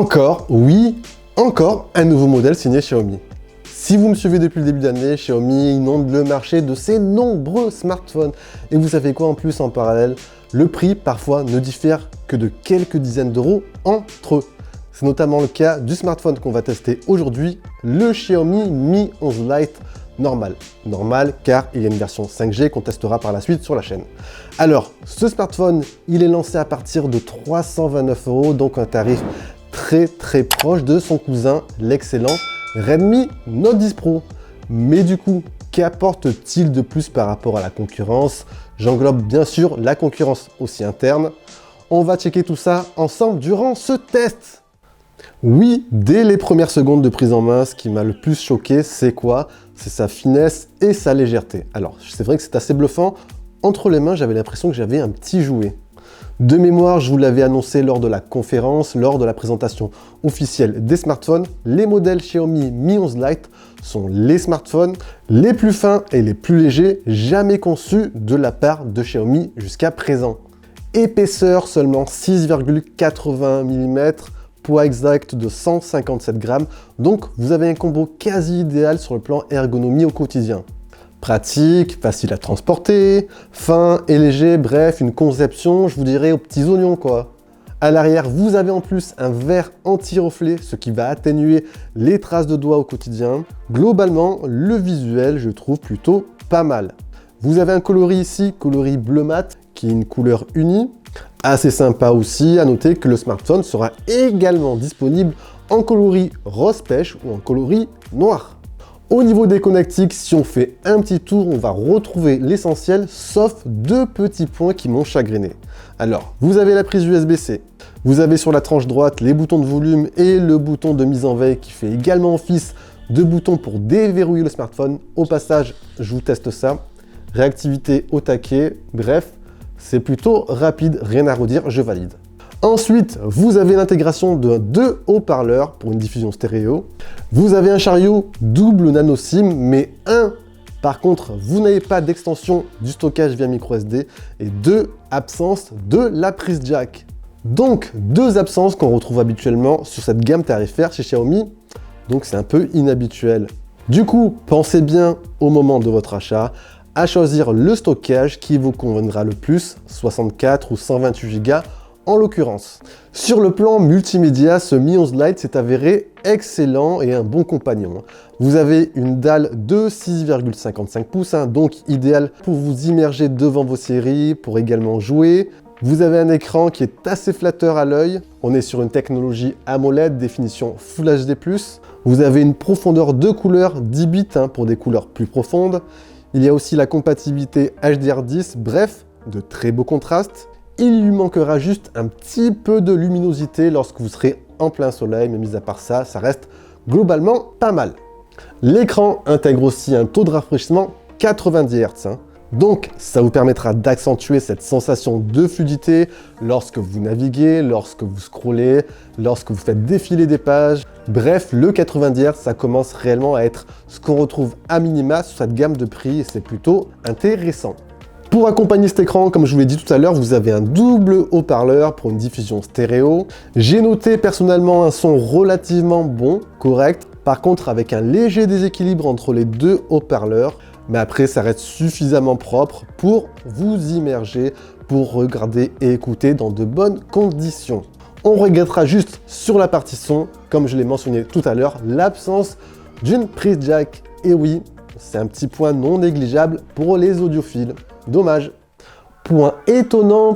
Encore, oui, encore un nouveau modèle signé Xiaomi. Si vous me suivez depuis le début d'année, Xiaomi inonde le marché de ses nombreux smartphones. Et vous savez quoi en plus en parallèle? Le prix parfois ne diffère que de quelques dizaines d'euros entre eux. C'est notamment le cas du smartphone qu'on va tester aujourd'hui, le Xiaomi Mi 11 Lite normal. Normal car il y a une version 5G qu'on testera par la suite sur la chaîne. Alors, ce smartphone, il est lancé à partir de 329 €, donc un tarif très proche de son cousin, l'excellent Redmi Note 10 Pro. Mais du coup, qu'apporte-t-il de plus par rapport à la concurrence? J'englobe bien sûr la concurrence aussi interne. On va checker tout ça ensemble durant ce test. Oui, dès les premières secondes de prise en main, ce qui m'a le plus choqué, c'est quoi? C'est sa finesse et sa légèreté. Alors, c'est vrai que c'est assez bluffant. Entre les mains, j'avais l'impression que j'avais un petit jouet. De mémoire, je vous l'avais annoncé lors de la conférence, lors de la présentation officielle des smartphones, les modèles Xiaomi Mi 11 Lite sont les smartphones les plus fins et les plus légers jamais conçus de la part de Xiaomi jusqu'à présent. Épaisseur seulement 6,80 mm, poids exact de 157 grammes, donc vous avez un combo quasi idéal sur le plan ergonomie au quotidien. Pratique, facile à transporter, fin et léger, bref, une conception, je vous dirais, aux petits oignons quoi. À l'arrière, vous avez en plus un verre anti-reflet, ce qui va atténuer les traces de doigts au quotidien. Globalement, le visuel, je trouve plutôt pas mal. Vous avez un coloris ici, coloris bleu mat, qui est une couleur unie. Assez sympa aussi, à noter que le smartphone sera également disponible en coloris rose pêche ou en coloris noir. Au niveau des connectiques, si on fait un petit tour, on va retrouver l'essentiel, sauf deux petits points qui m'ont chagriné. Alors, vous avez la prise USB-C, vous avez sur la tranche droite les boutons de volume et le bouton de mise en veille qui fait également office de bouton pour déverrouiller le smartphone. Au passage, je vous teste ça. Réactivité au taquet, bref, c'est plutôt rapide, rien à redire, je valide. Ensuite, vous avez l'intégration de deux haut-parleurs pour une diffusion stéréo. Vous avez un chariot double nano SIM, mais par contre, vous n'avez pas d'extension du stockage via micro SD et absence de la prise jack. Donc, deux absences qu'on retrouve habituellement sur cette gamme tarifaire chez Xiaomi, donc c'est un peu inhabituel. Du coup, pensez bien au moment de votre achat à choisir le stockage qui vous conviendra le plus, 64 ou 128 Go en l'occurrence. Sur le plan multimédia, ce Mi 11 Lite s'est avéré excellent et un bon compagnon. Vous avez une dalle de 6,55 pouces, donc idéal pour vous immerger devant vos séries, pour également jouer. Vous avez un écran qui est assez flatteur à l'œil. On est sur une technologie AMOLED, définition Full HD+. Vous avez une profondeur de couleur 10 bits pour des couleurs plus profondes. Il y a aussi la compatibilité HDR10, bref, de très beaux contrastes. Il lui manquera juste un petit peu de luminosité lorsque vous serez en plein soleil, mais mis à part ça, ça reste globalement pas mal. L'écran intègre aussi un taux de rafraîchissement 90 Hz. Donc, ça vous permettra d'accentuer cette sensation de fluidité lorsque vous naviguez, lorsque vous scrollez, lorsque vous faites défiler des pages. Bref, le 90 Hz, ça commence réellement à être ce qu'on retrouve à minima sur cette gamme de prix et c'est plutôt intéressant. Pour accompagner cet écran, comme je vous l'ai dit tout à l'heure, vous avez un double haut-parleur pour une diffusion stéréo. J'ai noté personnellement un son relativement bon, correct, par contre avec un léger déséquilibre entre les deux haut-parleurs, mais après ça reste suffisamment propre pour vous immerger, pour regarder et écouter dans de bonnes conditions. On regrettera juste sur la partie son, comme je l'ai mentionné tout à l'heure, l'absence d'une prise jack. Et oui, c'est un petit point non négligeable pour les audiophiles. Dommage. Point étonnant,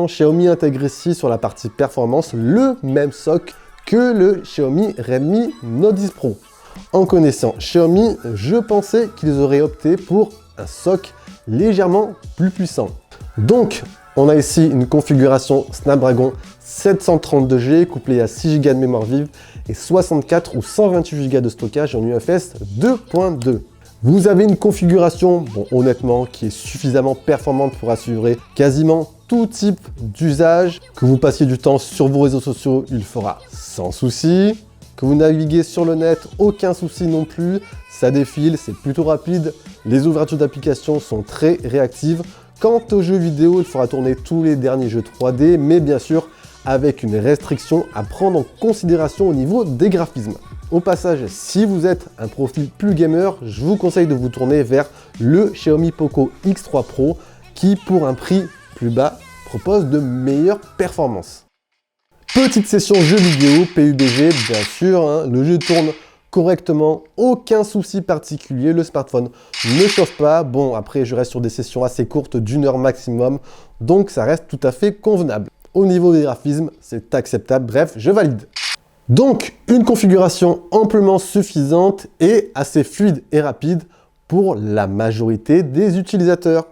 Xiaomi intègre ici sur la partie performance le même SoC que le Xiaomi Redmi Note 10 Pro. En connaissant Xiaomi, je pensais qu'ils auraient opté pour un SoC légèrement plus puissant. Donc, on a ici une configuration Snapdragon 732G couplée à 6 Go de mémoire vive et 64 ou 128 Go de stockage en UFS 2.2. Vous avez une configuration, honnêtement, qui est suffisamment performante pour assurer quasiment tout type d'usage. Que vous passiez du temps sur vos réseaux sociaux, il fera sans souci. Que vous naviguez sur le net, aucun souci non plus. Ça défile, c'est plutôt rapide. Les ouvertures d'applications sont très réactives. Quant aux jeux vidéo, il faudra tourner tous les derniers jeux 3D, mais bien sûr, avec une restriction à prendre en considération au niveau des graphismes. Au passage, si vous êtes un profil plus gamer, je vous conseille de vous tourner vers le Xiaomi Poco X3 Pro qui, pour un prix plus bas, propose de meilleures performances. Petite session jeu vidéo, PUBG, bien sûr, hein, le jeu tourne correctement, aucun souci particulier, le smartphone ne chauffe pas. Bon, après, je reste sur des sessions assez courtes d'1 heure maximum, donc ça reste tout à fait convenable. Au niveau des graphismes, c'est acceptable, bref, je valide. Donc, une configuration amplement suffisante et assez fluide et rapide pour la majorité des utilisateurs.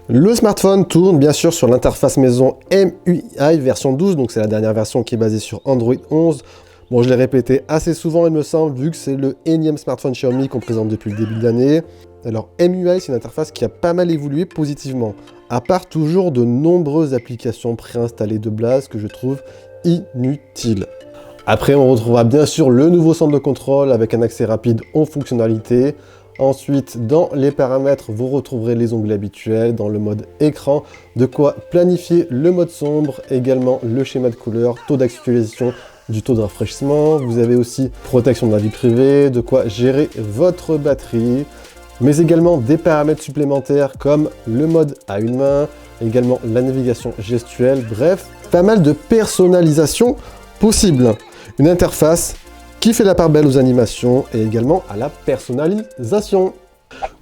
Le smartphone tourne bien sûr sur l'interface maison MUI version 12, donc c'est la dernière version qui est basée sur Android 11. Bon, je l'ai répété assez souvent, il me semble, vu que c'est le énième smartphone Xiaomi qu'on présente depuis le début de l'année. Alors, MUI, c'est une interface qui a pas mal évolué positivement, à part toujours de nombreuses applications préinstallées de base que je trouve inutiles. Après, on retrouvera bien sûr le nouveau centre de contrôle avec un accès rapide aux fonctionnalités. Ensuite, dans les paramètres, vous retrouverez les onglets habituels dans le mode écran, de quoi planifier le mode sombre, également le schéma de couleur, taux d'actualisation du taux de rafraîchissement. Vous avez aussi protection de la vie privée, de quoi gérer votre batterie, mais également des paramètres supplémentaires comme le mode à une main, également la navigation gestuelle, bref, pas mal de personnalisation possible. Une interface qui fait la part belle aux animations et également à la personnalisation.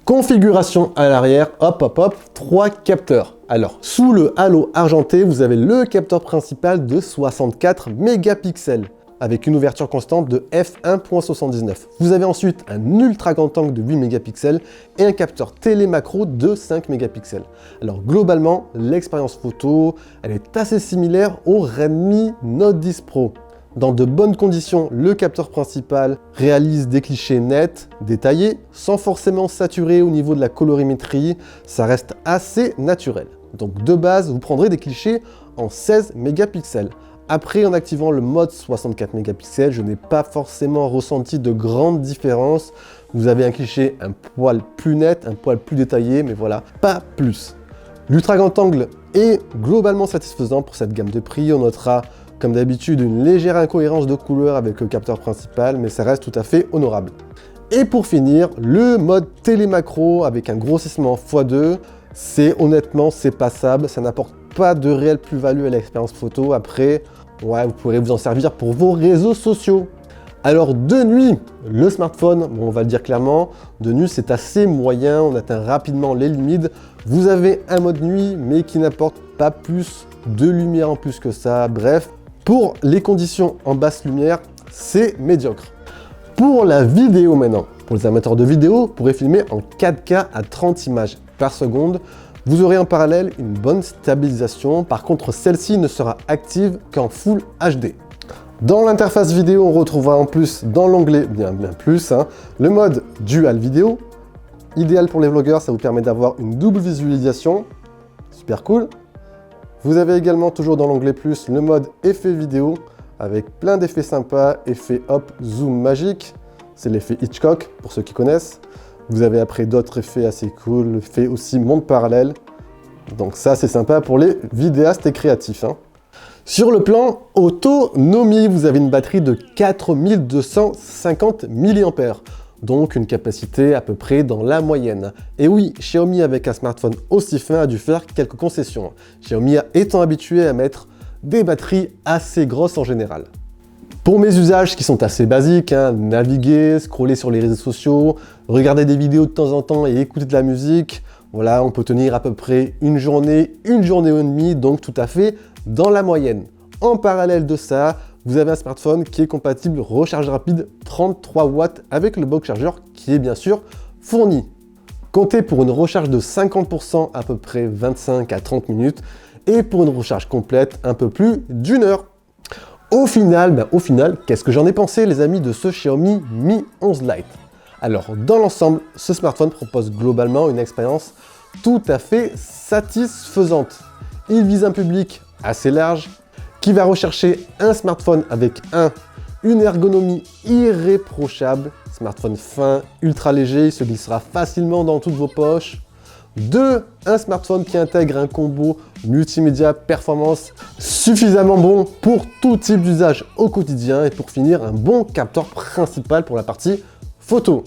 Configuration à l'arrière, hop, 3 capteurs. Alors, sous le halo argenté, vous avez le capteur principal de 64 mégapixels avec une ouverture constante de f1.79. Vous avez ensuite un ultra grand angle de 8 mégapixels et un capteur télémacro de 5 mégapixels. Alors globalement, l'expérience photo, elle est assez similaire au Redmi Note 10 Pro. Dans de bonnes conditions, le capteur principal réalise des clichés nets, détaillés, sans forcément saturer au niveau de la colorimétrie, ça reste assez naturel. Donc de base, vous prendrez des clichés en 16 mégapixels. Après, en activant le mode 64 mégapixels, je n'ai pas forcément ressenti de grandes différences. Vous avez un cliché un poil plus net, un poil plus détaillé, mais voilà, pas plus. L'ultra grand angle est globalement satisfaisant pour cette gamme de prix. On notera comme d'habitude une légère incohérence de couleur avec le capteur principal, mais ça reste tout à fait honorable. Et pour finir, le mode télémacro avec un grossissement x2, honnêtement, c'est passable, ça n'apporte pas de réelle plus-value à l'expérience photo. Après, ouais, vous pourrez vous en servir pour vos réseaux sociaux. Alors de nuit, le smartphone, bon, on va le dire clairement, de nuit c'est assez moyen, on atteint rapidement les limites. Vous avez un mode nuit, mais qui n'apporte pas plus de lumière en plus que ça. Bref, pour les conditions en basse lumière, c'est médiocre. Pour la vidéo maintenant, pour les amateurs de vidéo, vous pourrez filmer en 4K à 30 images par seconde. Vous aurez en parallèle une bonne stabilisation, par contre celle-ci ne sera active qu'en Full HD. Dans l'interface vidéo, on retrouvera en plus dans l'onglet bien plus, le mode Dual Vidéo. Idéal pour les vlogueurs, ça vous permet d'avoir une double visualisation, super cool. Vous avez également toujours dans l'onglet plus le mode effet vidéo avec plein d'effets sympas, effet hop, zoom magique, c'est l'effet Hitchcock pour ceux qui connaissent. Vous avez après d'autres effets assez cool, l'effet aussi monde parallèle. Donc ça c'est sympa pour les vidéastes et créatifs. Sur le plan autonomie, vous avez une batterie de 4250 mAh. Donc une capacité à peu près dans la moyenne. Et oui, Xiaomi avec un smartphone aussi fin a dû faire quelques concessions. Xiaomi étant habitué à mettre des batteries assez grosses en général. Pour mes usages qui sont assez basiques, naviguer, scroller sur les réseaux sociaux, regarder des vidéos de temps en temps et écouter de la musique, voilà, on peut tenir à peu près une journée et demie, donc tout à fait dans la moyenne. En parallèle de ça, vous avez un smartphone qui est compatible recharge rapide 33 watts avec le box chargeur qui est bien sûr fourni. Comptez pour une recharge de 50% à peu près 25 à 30 minutes et pour une recharge complète un peu plus d'1 heure. Au final, qu'est-ce que j'en ai pensé les amis de ce Xiaomi Mi 11 Lite? Alors dans l'ensemble, ce smartphone propose globalement une expérience tout à fait satisfaisante. Il vise un public assez large, qui va rechercher un smartphone avec une ergonomie irréprochable, smartphone fin, ultra léger, il se glissera facilement dans toutes vos poches. 2. Un smartphone qui intègre un combo multimédia performance suffisamment bon pour tout type d'usage au quotidien. Et pour finir, un bon capteur principal pour la partie photo.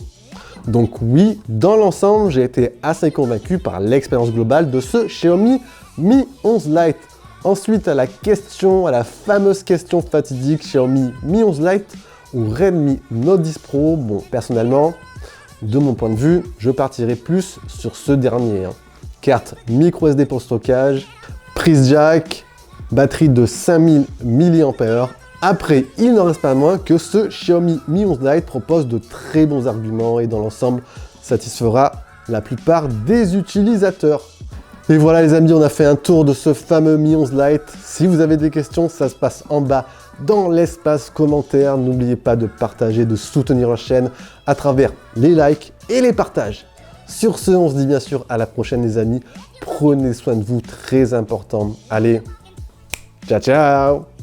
Donc oui, dans l'ensemble, j'ai été assez convaincu par l'expérience globale de ce Xiaomi Mi 11 Lite. Ensuite, à la fameuse question fatidique, Xiaomi Mi 11 Lite ou Redmi Note 10 Pro. Bon, personnellement, de mon point de vue, je partirai plus sur ce dernier. Carte micro SD pour stockage, prise jack, batterie de 5000 mAh. Après, il n'en reste pas moins que ce Xiaomi Mi 11 Lite propose de très bons arguments et dans l'ensemble satisfera la plupart des utilisateurs. Et voilà les amis, on a fait un tour de ce fameux Mi 11 Lite. Si vous avez des questions, ça se passe en bas dans l'espace commentaire. N'oubliez pas de partager, de soutenir la chaîne à travers les likes et les partages. Sur ce, on se dit bien sûr à la prochaine les amis. Prenez soin de vous, très important. Allez, ciao ciao!